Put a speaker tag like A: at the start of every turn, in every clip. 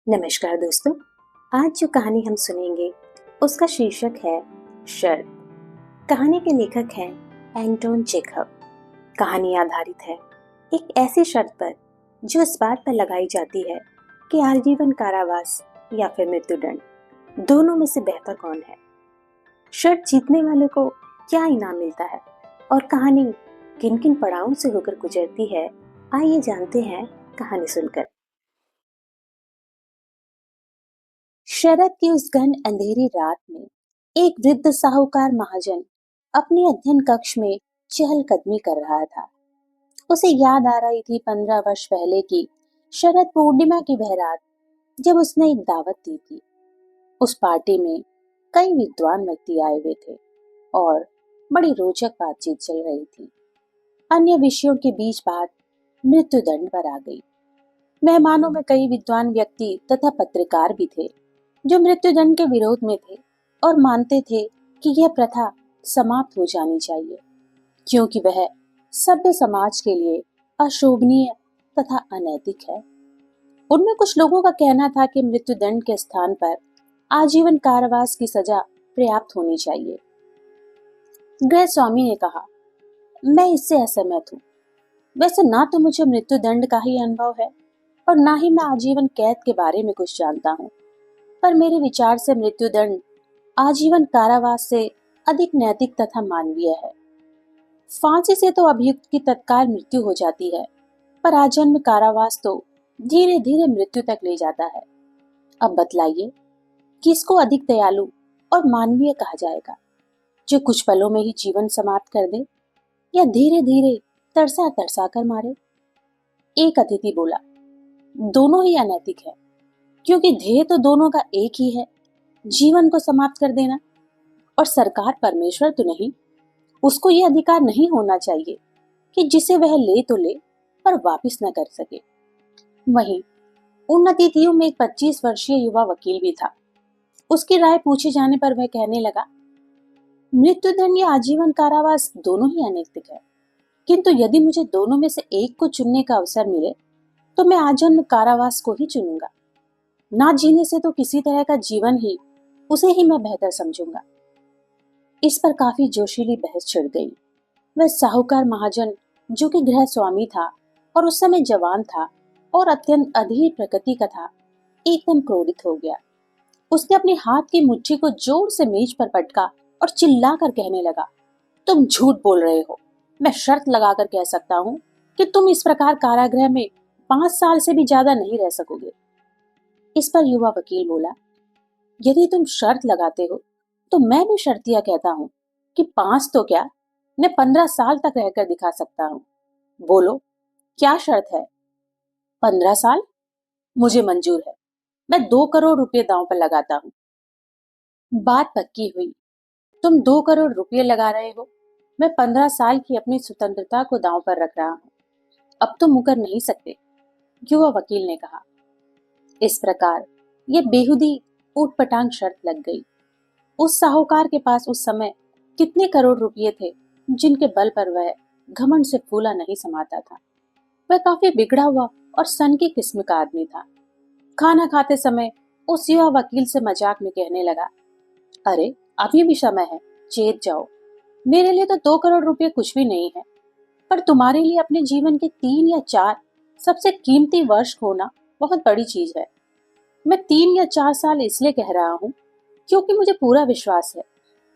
A: नमस्कार दोस्तों। आज जो कहानी हम सुनेंगे उसका शीर्षक है शर्त। कहानी के लेखक हैं एंटोन चेखव। कहानी आधारित है एक ऐसी शर्त पर जो इस बात पर लगाई जाती है कि आजीवन कारावास या फिर मृत्युदंड, दोनों में से बेहतर कौन है। शर्त जीतने वाले को क्या इनाम मिलता है और कहानी किन किन पड़ावों से होकर गुजरती है, आइए जानते हैं कहानी सुनकर। शरद की उस घन अंधेरी रात में एक वृद्ध साहूकार महाजन अपने अध्ययन कक्ष में चहलकदमी कर रहा था। उसे याद आ रही थी 15 वर्ष पहले की शरद पूर्णिमा की वह रात जब उसने एक दावत दी थी। उस पार्टी में कई विद्वान व्यक्ति आए हुए थे और बड़ी रोचक बातचीत चल रही थी। अन्य विषयों के बीच बात मृत्युदंड पर आ गई। मेहमानों में कई विद्वान व्यक्ति तथा पत्रकार भी थे जो मृत्युदंड के विरोध में थे और मानते थे कि यह प्रथा समाप्त हो जानी चाहिए, क्योंकि वह सभ्य समाज के लिए अशोभनीय तथा अनैतिक है। उनमें कुछ लोगों का कहना था कि मृत्युदंड के स्थान पर आजीवन कारावास की सजा पर्याप्त होनी चाहिए। गृह स्वामी ने कहा, मैं इससे असहमत हूँ। वैसे ना तो मुझे मृत्युदंड का ही अनुभव है और ना ही मैं आजीवन कैद के बारे में कुछ जानता हूँ, पर मेरे विचार से मृत्युदंड आजीवन कारावास से अधिक नैतिक तथा मानवीय है। फांसी से तो अभियुक्त की तत्काल मृत्यु हो जाती है, पर आजन्म कारावास तो धीरे धीरे मृत्यु तक ले जाता है। अब बतलाइए, किसको अधिक दयालु और मानवीय कहा जाएगा, जो कुछ पलों में ही जीवन समाप्त कर दे या धीरे धीरे तरसा तरसा कर मारे। एक अतिथि बोला, दोनों ही अनैतिक है, क्योंकि ध्येय तो दोनों का एक ही है, जीवन को समाप्त कर देना। और सरकार परमेश्वर तो नहीं, उसको यह अधिकार नहीं होना चाहिए कि जिसे वह ले तो ले पर वापस न कर सके। वहीं उन अतिथियों में एक 25 वर्षीय युवा वकील भी था। उसकी राय पूछे जाने पर वह कहने लगा, मृत्युदंड या आजीवन कारावास दोनों ही अनैतिक है, किंतु यदि मुझे दोनों में से एक को चुनने का अवसर मिले तो मैं आजन्म कारावास को ही चुनूंगा। ना जीने से तो किसी तरह का जीवन ही, उसे ही मैं बेहतर समझूंगा। इस पर काफी जोशीली बहस छिड़ गई। वह साहूकार महाजन, जो कि गृह स्वामी था और उस समय जवान था और अत्यंत अधीर प्रकृति का था, एकदम क्रोधित हो गया। उसने अपने हाथ की मुट्ठी को जोर से मेज पर पटका और चिल्लाकर कहने लगा, तुम झूठ बोल रहे हो। मैं शर्त लगाकर कह सकता हूँ कि तुम इस प्रकार कारागृह में 5 साल से भी ज्यादा नहीं रह सकोगे। इस पर युवा वकील बोला, यदि तुम शर्त लगाते हो तो मैं भी शर्तिया कहता हूँ कि 5 तो क्या, मैं 15 साल तक रहकर दिखा सकता हूँ। बोलो, क्या शर्त है? 15 साल? मुझे मंजूर है। मैं 2 करोड़ रुपए दांव पर लगाता हूँ। बात पक्की हुई। तुम 2 करोड़ रुपए लगा रहे हो, मैं 15 साल की अपनी स्वतंत्रता को दांव पर रख रहा हूँ। अब तो मुकर नहीं सकते, युवा वकील ने कहा। इस प्रकार यह बेहुदी ऊटपटांग शर्त लग गई। उस साहूकार के पास उस समय कितने करोड़ रुपए थे जिनके बल पर वह घमंड से फूला नहीं समाता था। वह काफी बिगड़ा हुआ और सन की किस्म का आदमी था। खाना खाते समय उस युवा वकील से मजाक में कहने लगा, अरे अभी भी समय है, चेत जाओ। मेरे लिए तो 2 करोड़ रुपए कुछ भी नहीं है, पर तुम्हारे लिए अपने जीवन के 3 या 4 सबसे कीमती वर्ष खोना बहुत बड़ी चीज है। मैं 3 या 4 साल इसलिए कह रहा हूँ क्योंकि मुझे पूरा विश्वास है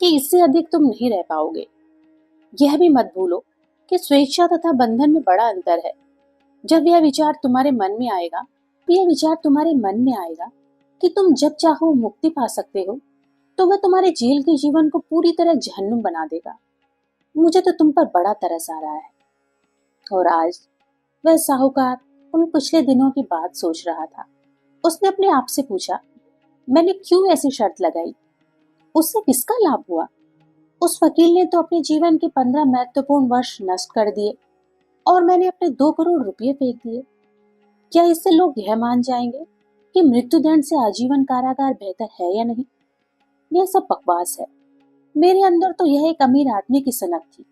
A: कि इससे अधिक तुम नहीं रह पाओगे। यह भी मत भूलो कि स्वेच्छा तथा बंधन में बड़ा अंतर है। जब यह विचार तुम्हारे मन में आएगा, यह विचार तुम्हारे मन में आएगा कि तुम जब चाहो मुक्ति पा सकते हो, तो वह तुम्हारे जेल के जीवन को पूरी तरह जहन्नुम बना देगा। मुझे तो तुम पर बड़ा तरस आ रहा है। और आज वह साहूकार उन पिछले दिनों की बात सोच रहा था। उसने अपने आप से पूछा, मैंने क्यों ऐसी शर्त लगाई? उससे किसका लाभ हुआ? उस वकील ने तो अपने जीवन के 15 महत्वपूर्ण वर्ष नष्ट कर दिए और मैंने अपने 2 करोड़ रुपए फेंक दिए। क्या इससे लोग यह मान जाएंगे कि मृत्युदंड से आजीवन कारागार बेहतर है या नहीं? यह सब बकवास है। मेरे अंदर तो यह एक अमीर आदमी की सनक थी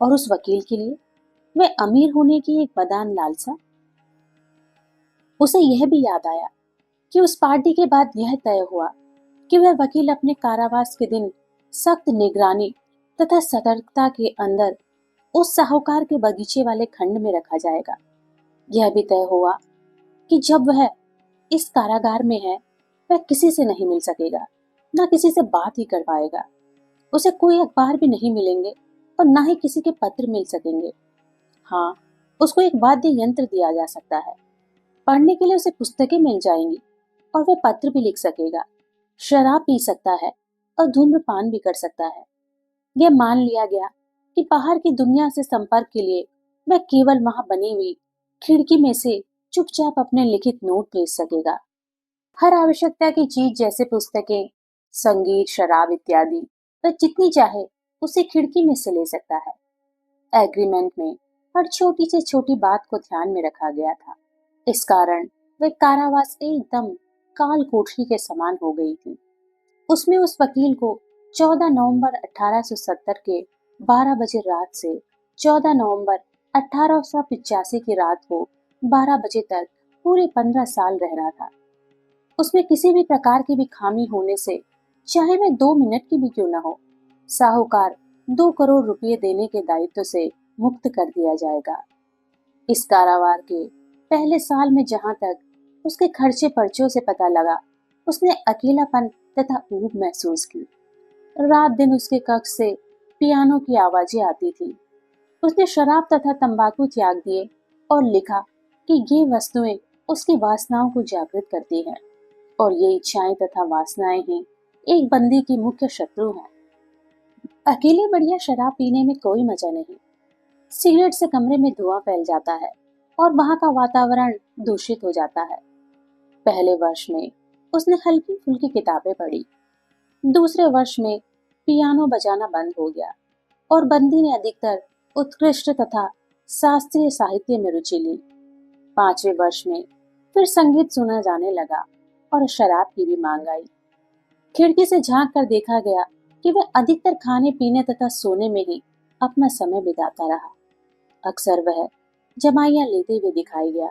A: और उस वकील के लिए वह अमीर होने की एक मदान लालसा। उसे यह भी याद आया कि उस पार्टी के बाद यह तय हुआ कि वह वकील अपने कारावास के दिन सख्त निगरानी तथा सतर्कता के अंदर उस साहूकार के बगीचे वाले खंड में रखा जाएगा। यह भी तय हुआ कि जब वह इस कारागार में है, वह किसी से नहीं मिल सकेगा, ना किसी से बात ही कर पाएगा। उसे कोई अखबार भी नहीं मिलेंगे और ना ही किसी के पत्र मिल सकेंगे। हाँ, उसको एक वाद्य यंत्र दिया जा सकता है। पढ़ने के लिए उसे पुस्तकें मिल जाएंगी और वह पत्र भी लिख सकेगा, शराब पी सकता है और धूम्रपान भी कर सकता है। यह मान लिया गया कि बाहर की दुनिया से संपर्क के लिए वह केवल वहां बनी हुई खिड़की में से चुपचाप अपने लिखित नोट भेज सकेगा। हर आवश्यकता की चीज जैसे पुस्तकें, संगीत, शराब इत्यादि वह जितनी चाहे उसे खिड़की में से ले सकता है। एग्रीमेंट में हर छोटी से छोटी बात को ध्यान में रखा गया था। इस कारण वह कारावास एकदम काल कोठरी के समान हो गई थी। उसमें उस वकील को 14 नवंबर 1870 के 12 बजे रात से 14 नवंबर 1885 की रात को 12 बजे तक पूरे 15 साल रहना था। उसमें किसी भी प्रकार की भी खामी होने से, चाहे वह 2 मिनट की भी क्यों न हो, साहूकार 2 करोड़ रुपए देने के दायित्व से मुक्त कर दिया जाएगा। इस कारावार के पहले साल में जहां तक उसके खर्चे पर्चों से पता लगा, उसने अकेलापन तथा ऊब महसूस की। रात दिन उसके कक्ष से पियानो की आवाजें आती थी। उसने शराब तथा तंबाकू त्याग दिए और लिखा कि ये वस्तुएं उसकी वासनाओं को जागृत करती हैं और ये इच्छाएं तथा वासनाएं ही एक बंदी की मुख्य शत्रु हैं। अकेले बढ़िया शराब पीने में कोई मजा नहीं। सिगरेट से कमरे में धुआं फैल जाता है और वहां का वातावरण दूषित हो जाता है। पहले वर्ष में उसने हल्की फुल्की किताबें पढ़ी। दूसरे वर्ष में पियानो बजाना बंद हो गया और बंदी ने अधिकतर उत्कृष्ट तथा शास्त्रीय साहित्य में रुचि ली। 5वें वर्ष में फिर संगीत सुना जाने लगा और शराब की भी मांग आई। खिड़की से झांक कर देखा गया कि वह अधिकतर खाने पीने तथा सोने में ही अपना समय बिताता रहा। अक्सर वह जमाइयां लेते हुए दिखाई गया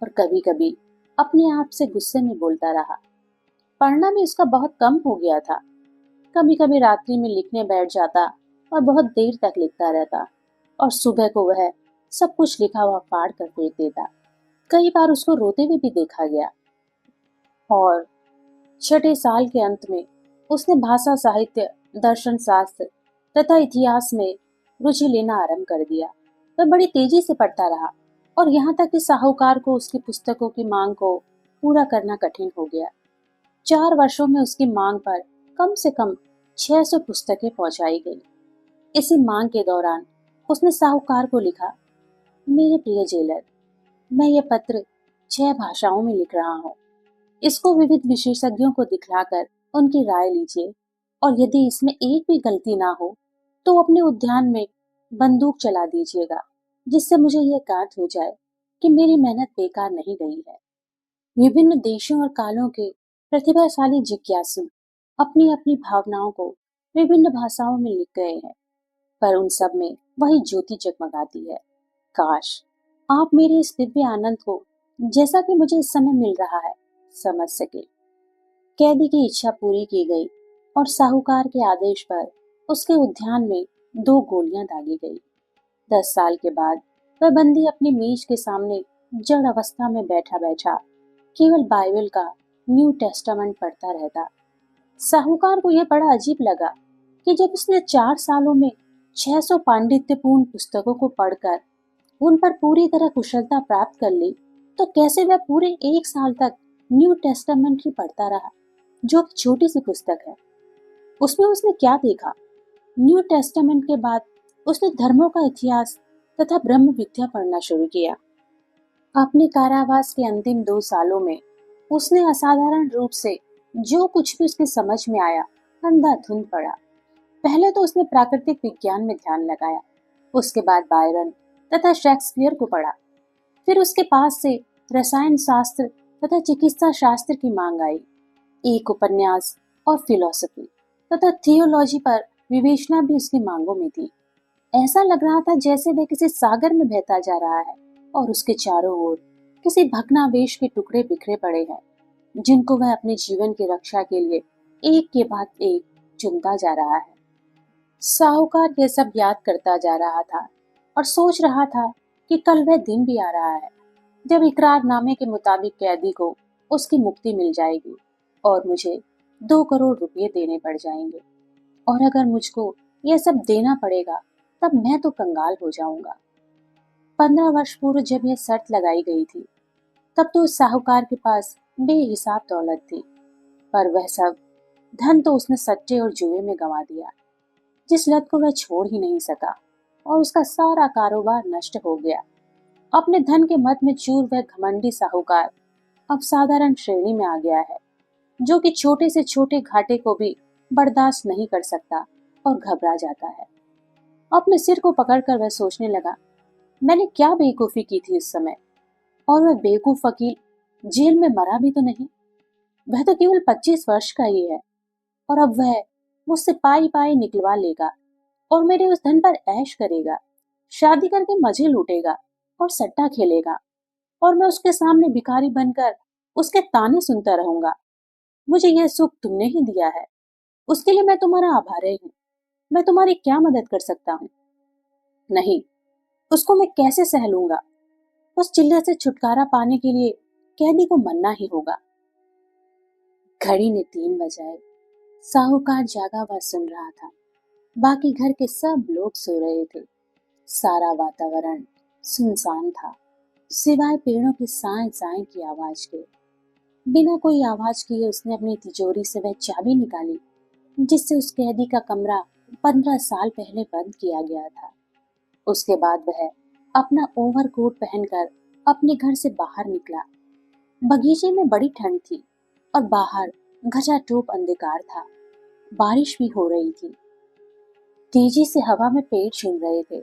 A: और कभी कभी अपने आप से गुस्से में बोलता रहा। पढ़ना भी उसका बहुत कम हो गया था। कभी कभी रात्रि में लिखने बैठ जाता और बहुत देर तक लिखता रहता और सुबह को वह सब कुछ लिखा हुआ फाड़ कर फेंक देता। कई बार उसको रोते हुए भी देखा गया। और 6ठे साल के अंत में उसने भाषा, साहित्य, दर्शन शास्त्र तथा इतिहास में रुचि लेना आरंभ कर दिया। वह बड़ी तेजी से पढ़ता रहा और यहाँ तक कि साहूकार को उसकी पुस्तकों की मांग को पूरा करना कठिन हो गया। 4 वर्षों में उसकी मांग पर कम से कम 600 पुस्तकें पहुंचाई गई। इसी मांग के दौरान उसने साहूकार को लिखा, मेरे प्रिय जेलर, मैं ये पत्र 6 भाषाओं में लिख रहा हूँ। इसको विविध विशेषज्ञों को दिखलाकर उनकी राय लीजिए और यदि इसमें एक भी गलती ना हो तो अपने उद्यान में बंदूक चला दीजिएगा, जिससे मुझे यह गांठ हो जाए कि मेरी मेहनत बेकार नहीं गई है। विभिन्न देशों और कालों के प्रतिभाशाली जिज्ञासु अपनी अपनी भावनाओं को विभिन्न भाषाओं में लिख गए हैं, पर उन सब में वही ज्योति जगमगाती है। काश आप मेरे इस दिव्य आनंद को, जैसा कि मुझे इस समय मिल रहा है, समझ सके। कैदी की इच्छा पूरी की गई और साहूकार के आदेश पर उसके उद्यान में 2 गोलियां दागी गई। 10 साल के बाद वह बंदी अपनी मेज के सामने जड़ अवस्था में बैठा बैठा केवल बाइबल का न्यू टेस्टामेंट पढ़ता रहता। साहूकार को यह बड़ा अजीब लगा कि जब उसने 4 सालों में 600 पांडित्यपूर्ण पुस्तकों को पढ़कर उन पर पूरी तरह कुशलता प्राप्त कर ली, तो कैसे वह पूरे 1 साल तक न्यू टेस्टामेंट ही पढ़ता रहा, जो एक छोटी सी पुस्तक है। उसमें उसने क्या देखा? न्यू टेस्टामेंट के बाद उसने धर्मों का इतिहास तथा ब्रह्म विद्या पढ़ना शुरू किया। अपने कारावास के अंतिम 2 सालों में उसने असाधारण रूप से जो कुछ भी उसकी समझ में आया अंधाधुंध पढ़ा। पहले तो उसने प्राकृतिक विज्ञान में ध्यान लगाया, उसके बाद बायरन तथा शेक्सपियर को पढ़ा। फिर उसके पास से रसायन शास्त्र तथा चिकित्सा शास्त्र की मांग आई। एक उपन्यास और फिलॉसफी तथा थियोलॉजी पर विवेचना भी उसकी मांगों में थी। ऐसा लग रहा था जैसे वह किसी सागर में बहता जा रहा है और उसके चारों ओर किसी भग्नावेश के टुकड़े बिखरे पड़े हैं। जिनको वह अपने जीवन की रक्षा के लिए एक के बाद एक चुनता जा रहा है। साहूकार ये सब याद करता जा रहा था और सोच रहा था कि कल वह दिन भी आ रहा है जब इकरारनामे के मुताबिक कैदी को उसकी मुक्ति मिल जाएगी और मुझे 2 करोड़ रुपए देने पड़ जाएंगे। और अगर मुझको यह सब देना पड़ेगा तब मैं तो कंगाल हो जाऊंगा। 15 वर्ष पूर्व जब यह शर्त लगाई गई थी तब तो उस साहूकार के पास बेहिसाब दौलत थी, पर वह सब धन तो उसने सट्टे और जुए में गंवा दिया, जिस लत को वह छोड़ ही नहीं सका, और उसका सारा कारोबार नष्ट हो गया। अपने धन के मद में चूर वह घमंडी साहूकार अब साधारण श्रेणी में आ गया है, जो कि छोटे से छोटे घाटे को भी बर्दाश्त नहीं कर सकता और घबरा जाता है। अपने सिर को पकड़कर वह सोचने लगा, मैंने क्या बेवकूफी की थी उस समय, और वह बेवकूफ वकील जेल में मरा भी तो नहीं। वह तो केवल 25 वर्ष का ही है, और अब वह मुझसे पाई पाई निकलवा लेगा और मेरे उस धन पर ऐश करेगा, शादी करके मजे लूटेगा और सट्टा खेलेगा, और मैं उसके सामने भिखारी बनकर उसके ताने सुनता रहूंगा। मुझे यह सुख तुमने ही दिया है, उसके लिए मैं तुम्हारा आभारी हूँ। मैं तुम्हारी क्या मदद कर सकता हूँ? नहीं, उसको मैं कैसे सह लूंगा? उस चिल्ले से छुटकारा पाने के लिए कैदी को मरना ही होगा। घड़ी ने 3 बजाए। साहूकार जागा हुआ सुन रहा था। बाकी घर के सब लोग सो रहे थे। सारा वातावरण सुनसान था, सिवाय पेड़ों की साए साए की आवाज के। बिना कोई आवाज किए उसने अपनी तिजोरी से वह चाबी निकाली जिससे उस कैदी का कमरा 15 साल पहले बंद किया गया था। उसके बाद वह अपना ओवरकोट पहनकर अपने घर से बाहर निकला। बगीचे में बड़ी ठंड थी और बाहर घटाटोप अंधकार था। बारिश भी हो रही थी। तेजी से हवा में पेड़ झूम रहे थे।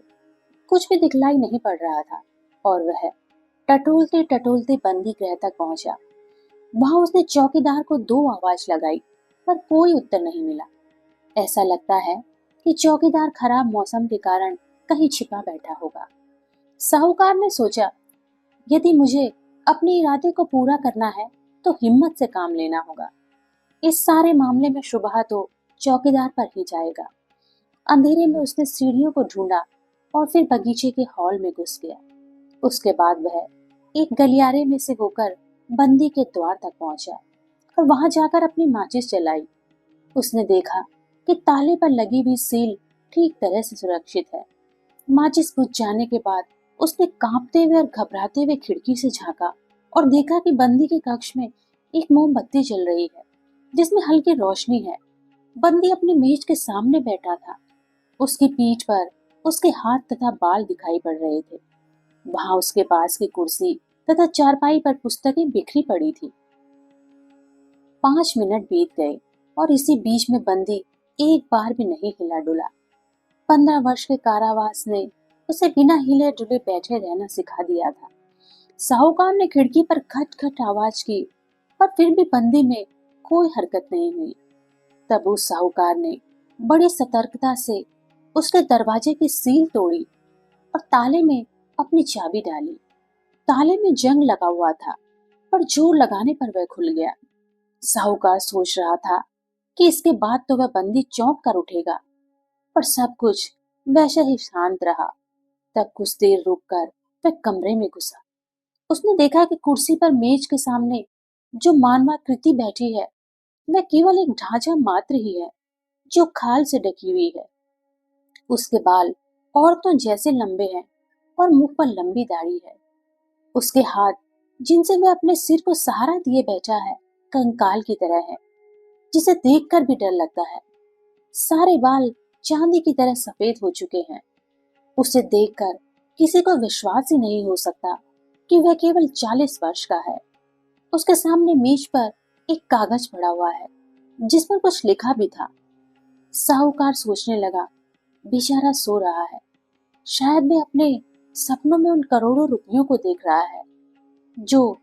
A: कुछ भी दिखलाई नहीं पड़ रहा था और वह टटोलते टटोलते बंदी गृह तक पहुंचा। वहां उसने चौकीदार को 2 आवाज लगाई पर कोई उत्तर नहीं मिला। ऐसा लगता है कि चौकीदार खराब मौसम के कारण कहीं छिपा बैठा होगा। साहूकार ने सोचा, यदि मुझे अपने इरादे को पूरा करना है तो हिम्मत से काम लेना होगा। इस सारे मामले में शुबहा तो चौकीदार पर ही जाएगा। अंधेरे में उसने सीढ़ियों को ढूंढा और फिर बगीचे के हॉल में घुस गया। उसके बाद वह एक गलियारे में से होकर बंदी के द्वार तक पहुंचा और वहां जाकर अपनी माचिस जलाई। उसने देखा कि ताले पर लगी हुई सील ठीक तरह से सुरक्षित है। माचिस बुझ जाने के बाद उसने कांपते हुए और घबराते हुए खिड़की से झांका और देखा कि बंदी के कक्ष में एक मोमबत्ती जल रही है जिसमें हल्की रोशनी है। बंदी अपनी मेज के सामने बैठा था। उसकी पीठ पर उसके हाथ तथा बाल दिखाई पड़ रहे थे। वहां उसके पास की कुर्सी तथा चारपाई पर पुस्तकें बिखरी पड़ी थी। 5 मिनट बीत गए और इसी बीच में बंदी एक बार भी नहीं हिला डुला। 15 वर्ष के कारावास ने उसे बिना हिले डुले बैठे रहना सिखा दिया था। साहूकार ने खिड़की पर खट खट आवाज की पर फिर भी बंदी में कोई हरकत नहीं हुई। तब उस साहूकार ने बड़ी सतर्कता से उसके दरवाजे की सील तोड़ी और ताले में अपनी चाबी डाली। ताले में जंग लगा हुआ था पर जोर लगाने पर वह खुल गया। साहूकार सोच रहा था कि इसके बाद तो वह बंदी चौंक कर उठेगा, पर सब कुछ वैसे ही शांत रहा। तब कुछ देर रुककर वह कमरे में घुसा। उसने देखा कि कुर्सी पर मेज के सामने जो मानवाकृति बैठी है वह केवल एक ढांचा मात्र ही है जो खाल से ढकी हुई है। उसके बाल औरतों जैसे लंबे हैं और मुख पर लंबी दाढ़ी है। उसके हाथ जिनसे वह अपने सिर को सहारा दिए बैठा है कंकाल की तरह है, जिसे देखकर भी डर लगता है। सारे बाल चांदी की तरह सफेद हो चुके हैं। उसे देखकर किसी को विश्वास ही नहीं हो सकता कि वह केवल 40 वर्ष का है। उसके सामने मेज पर एक कागज पड़ा हुआ है जिस पर कुछ लिखा भी था। साहूकार सोचने लगा, बेचारा सो रहा है, शायद वह अपने सपनों में उन करोड़ों रुपयों को देख रहा है जो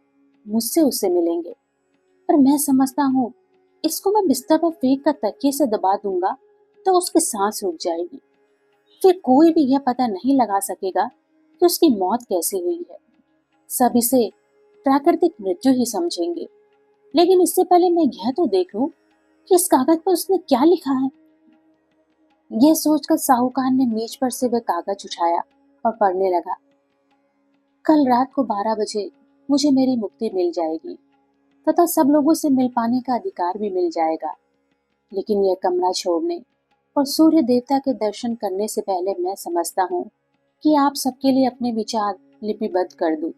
A: मुझसे उसे मिलेंगे। पर मैं समझता हूँ इसको मैं बिस्तर पर फेंक कर तकिए से दबा दूंगा तो उसकी सांस रुक जाएगी। फिर कोई भी यह पता नहीं लगा सकेगा कि उसकी मौत कैसे हुई है। सब इसे प्राकृतिक मृत्यु ही समझेंगे। लेकिन इससे पहले मैं यह तो देख लूं कि इस कागज पर उसने क्या लिखा है। यह सोचकर साहूकार ने मेज पर से वह कागज उठाया और पढ़ने लगा। कल रात को 12 बजे मुझे मेरी मुक्ति मिल जाएगी तथा सब लोगों से मिल पाने का अधिकार भी मिल जाएगा। लेकिन यह कमरा छोड़ने और सूर्य देवता के दर्शन करने से पहले मैं समझता हूँ कि आप सबके लिए अपने विचार लिपिबद्ध कर दूं।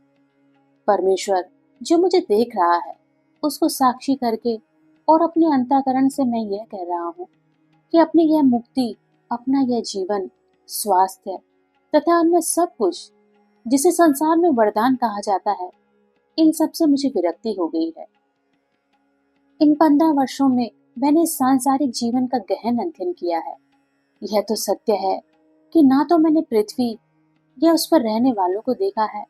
A: परमेश्वर जो मुझे देख रहा है उसको साक्षी करके और अपने अंतःकरण से मैं यह कह रहा हूँ कि अपनी यह मुक्ति, अपना यह जीवन, स्वास्थ्य तथा अन्य सब कुछ जिसे संसार में वरदान कहा जाता है, इन सब से मुझे विरक्ति हो गई है। इन 15 वर्षों में मैंने सांसारिक जीवन का गहन अध्ययन किया है। यह तो सत्य है कि ना तो मैंने पृथ्वी या उस पर रहने वालों को देखा है,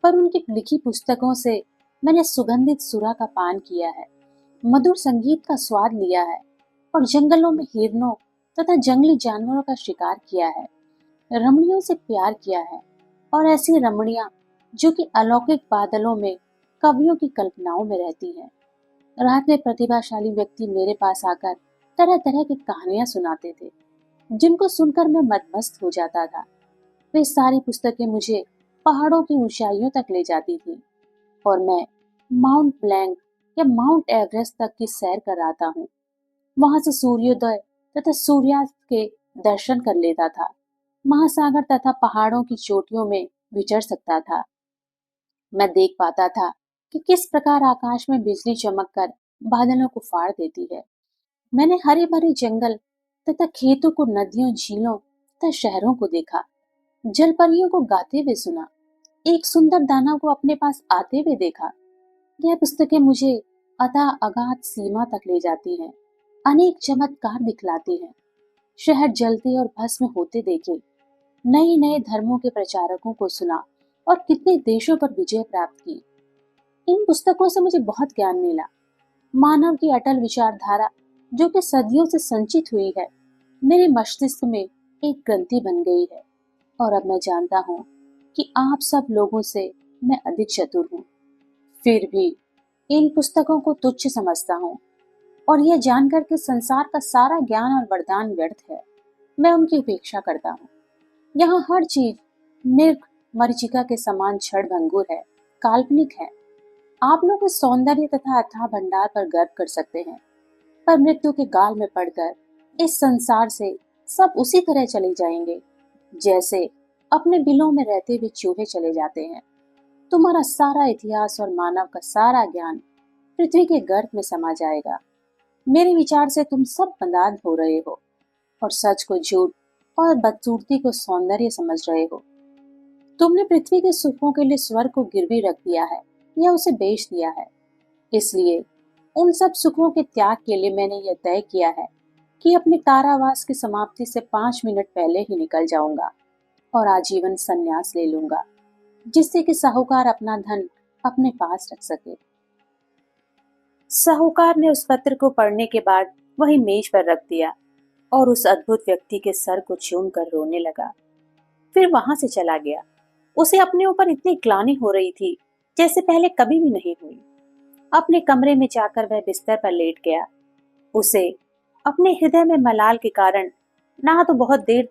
A: पर उनकी लिखी पुस्तकों से मैंने सुगंधित सुरा का पान किया है, मधुर संगीत का स्वाद लिया है और जंगलों में हिरणों तथा जंगली जानवरों का शिकार किया है, रमणियों से प्यार किया है और ऐसी रमणियां जो कि अलौकिक बादलों में कवियों की कल्पनाओं में रहती हैं। रात में प्रतिभाशाली व्यक्ति मेरे पास आकर तरह तरह की कहानियां सुनाते थे, जिनको सुनकर मैं मदमस्त हो जाता था। वे सारी पुस्तकें मुझे पहाड़ों की ऊंचाइयों तक ले जाती थी और मैं माउंट ब्लैंक या माउंट एवरेस्ट तक की सैर कर आता हूँ। वहां से सूर्योदय तथा सूर्यास्त के दर्शन कर लेता था। महासागर तथा पहाड़ों की चोटियों में विचर सकता था। मैं देख पाता था कि किस प्रकार आकाश में बिजली चमककर बादलों को फाड़ देती है। मैंने हरे भरे जंगल तथा खेतों को, नदियों, झीलों तथा शहरों को देखा, जलपरियों को गाते हुए सुना, एक सुंदर दानव को अपने पास आते हुए देखा। यह पुस्तकें मुझे अथाह अगाध सीमा तक ले जाती हैं, अनेक चमत्कार दिखलाती हैं, शहर जलते और भस्म होते देखे, नए नए धर्मों के प्रचारकों को सुना और कितने देशों पर विजय प्राप्त की। इन पुस्तकों से मुझे बहुत ज्ञान मिला। मानव की अटल विचारधारा जो कि सदियों से संचित हुई है, मेरे मस्तिष्क में एक ग्रंथि बन गई है और अब मैं जानता हूँ कि आप सब लोगों से मैं अधिक चतुर हूँ। फिर भी इन पुस्तकों को तुच्छ समझता हूँ और यह जानकर कि संसार का सारा ज्ञान और वरदान व्यर्थ है, मैं उनकी उपेक्षा करता हूँ। यहाँ हर चीज मृग मरीचिका के समान क्षणभंगुर है, काल्पनिक है। आप लोग इस सौंदर्य तथा अथाह भंडार पर गर्व कर सकते हैं, पर मृत्यु के गाल में पड़कर इस संसार से सब उसी तरह चले जाएंगे जैसे अपने बिलों में रहते हुए चूहे चले जाते हैं। तुम्हारा सारा इतिहास और मानव का सारा ज्ञान पृथ्वी के गर्भ में समा जाएगा। मेरे विचार से तुम सब बंदाद हो रहे हो और सच को झूठ और बदसूरती को सौंदर्य समझ रहे हो। तुमने पृथ्वी के सुखों के लिए स्वर्ग को गिरवी रख दिया है या उसे बेच दिया है। इसलिए उन सब सुखों के त्याग के लिए मैंने यह तय किया है कि अपने कारावास की समाप्ति से 5 मिनट पहले ही निकल जाऊंगा और आजीवन संन्यास ले लूंगा, जिससे कि साहूकार अपना धन अपने पास रख सके। साहूकार ने उस पत्र को पढ़ने के बाद वही मेज पर रख दिया और उस अद्भुत व्यक्ति के सर को चूमकर रोने लगा। फिर वहां से चला गया। उसे अपने ऊपर इतनी ग्लानि हो रही थी जैसे पहले कभी भी नहीं हुई। अपने कमरे में जाकर वह बिस्तर पर लेट गया। उसे अपने हृदय में मलाल के कारण ना तो बहुत देर